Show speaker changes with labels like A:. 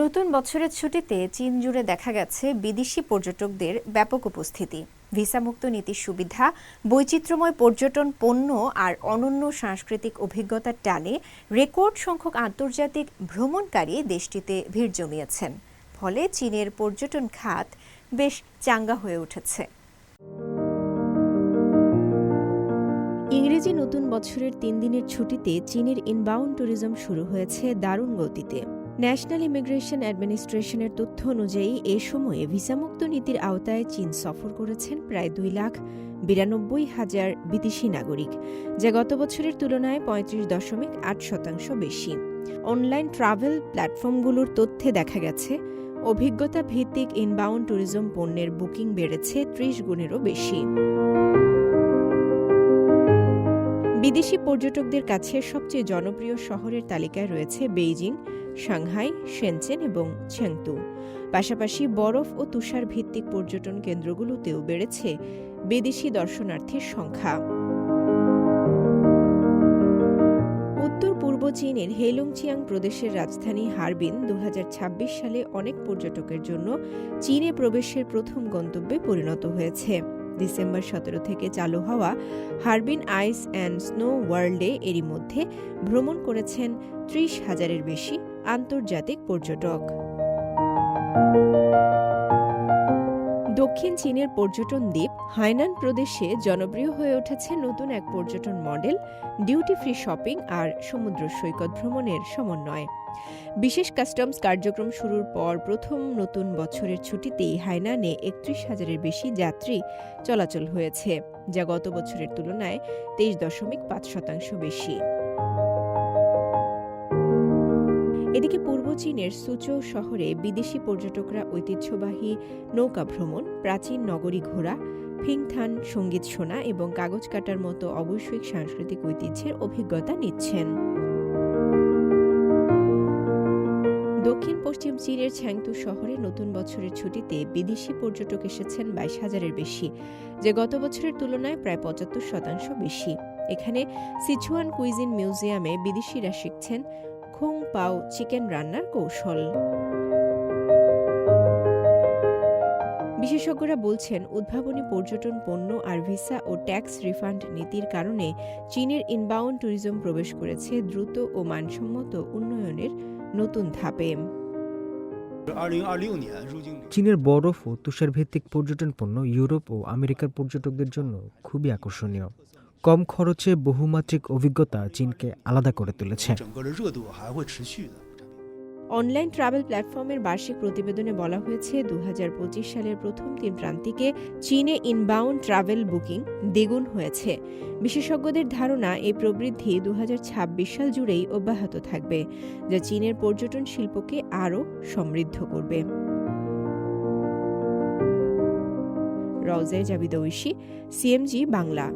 A: নতুন বছরের ছুটিতে চীন জুড়ে দেখা গেছে বিদেশি পর্যটকদের ব্যাপক উপস্থিতি। ভিসামুক্ত নীতির সুবিধা, বৈচিত্র্যময় পর্যটন পণ্য আর অনন্য সাংস্কৃতিক অভিজ্ঞতার টানে রেকর্ড সংখ্যক আন্তর্জাতিক ভ্রমণকারী দেশটিতে ভিড় জমিয়েছেন। ফলে চীনের পর্যটন খাত বেশ চাঙ্গা হয়ে উঠেছে। ইংরেজি নতুন বছরের ৩ দিনের ছুটিতে চীনের ইনবাউন্ড ট্যুরিজম শুরু হয়েছে দারুণ গতিতে। ন্যাশনাল ইমিগ্রেশন অ্যাডমিনিস্ট্রেশনের তথ্য অনুযায়ী এ সময়ে ভিসামুক্ত নীতির আওতায় চীন সফর করেছেন প্রায় 2,92,000 বিদেশি নাগরিক, যা গত বছরের তুলনায় 35.8% বেশি। অনলাইন ট্রাভেল প্ল্যাটফর্মগুলোর তথ্যে দেখা গেছে অভিজ্ঞতা ভিত্তিক ইনবাউন্ড ট্যুরিজম পণ্যের বুকিং বেড়েছে 30 গুণেরও বেশি। বিদেশি পর্যটকদের কাছে সবচেয়ে জনপ্রিয় শহরের তালিকায় রয়েছে বেইজিং, সাংহাই, শেনচেন এবং চেংতু। পাশাপাশি বরফ ও তুষার ভিত্তিক পর্যটন কেন্দ্রগুলোতেও বেড়েছে বিদেশি দর্শনার্থীর সংখ্যা। উত্তর পূর্ব চীনের হেলুংচিয়াং প্রদেশের রাজধানী হারবিন 2026 সালে অনেক পর্যটকের জন্য চীনে প্রবেশের প্রথম গন্তব্যে পরিণত হয়েছে। ডিসেম্বর 17 থেকে চালু হওয়া হারবিন আইস অ্যান্ড স্নো ওয়ার্ল্ডে এরই মধ্যে ভ্রমণ করেছেন 30,000-এর বেশি আন্তর্জাতিক পর্যটক। দক্ষিণ চীনের পর্যটন দ্বীপ হাইনান প্রদেশে জনপ্রিয় হয়ে উঠেছে নতুন এক পর্যটন মডেল, ডিউটি ফ্রি শপিং আর সমুদ্র সৈকত ভ্রমণের সমন্বয়। বিশেষ কাস্টমস কার্যক্রম শুরুর পর প্রথম নতুন বছরের ছুটিতেই হাইনানে 31,000-এর বেশি যাত্রী চলাচল হয়েছে, যা গত বছরের তুলনায় 23.5% বেশি। এদিকে পূর্ব চীনের সুচৌ শহরে বিদেশি পর্যটকরা ঐতিহ্যবাহী নৌকা ভ্রমণ, প্রাচীন নগরী ঘোরা, ফিংথান সঙ্গীত শোনা এবং কাগজ কাটার মতো অবৈশ্বিক সাংস্কৃতিক ঐতিহ্যের অভিজ্ঞতা নিচ্ছেন। দক্ষিণ পশ্চিম চীনের ছ্যাংতু শহরে নতুন বছরের ছুটিতে বিদেশি পর্যটক এসেছেন 22,000-এর বেশি, যা গত বছরের তুলনায় প্রায় 75% বেশি। এখানে সিচুয়ান কুইজিন মিউজিয়ামে বিদেশিরা শিখছেন খুং পাও চিকেন রান্নার কৌশল। বিশেষজ্ঞরা বলছেন, উদ্ভাবনী পর্যটন পণ্য আর ভিসা ও ট্যাক্স রিফান্ড নীতির কারণে চীনের ইনবাউন্ড ট্যুরিজম প্রবেশ করেছে দ্রুত ও মানসম্মত উন্নয়নের নতুন ধাপে।
B: চীনের বরফ ও তুষারভিত্তিক পর্যটন পণ্য ইউরোপ ও আমেরিকার পর্যটকদের জন্য খুবই আকর্ষণীয়। কম খরচে বহুমাত্রিক অভিজ্ঞতা চীনকে আলাদা করে তুলেছে।
A: অনলাইন ট্রাভেল প্ল্যাটফর্মের বার্ষিক প্রতিবেদনে বলা হয়েছে, 2025 সালের প্রথম 3 প্রান্তিকে চীনে ইনবাউন্ড ট্রাভেল বুকিং দ্বিগুণ হয়েছে। বিশেষজ্ঞদের ধারণা, এই প্রবৃদ্ধি 2026 সাল জুড়েই অব্যাহত থাকবে, যা চীনের পর্যটন শিল্পকে আরও সমৃদ্ধ করবে। রওজে জাবিদ ঐশী, সিএমজি বাংলা।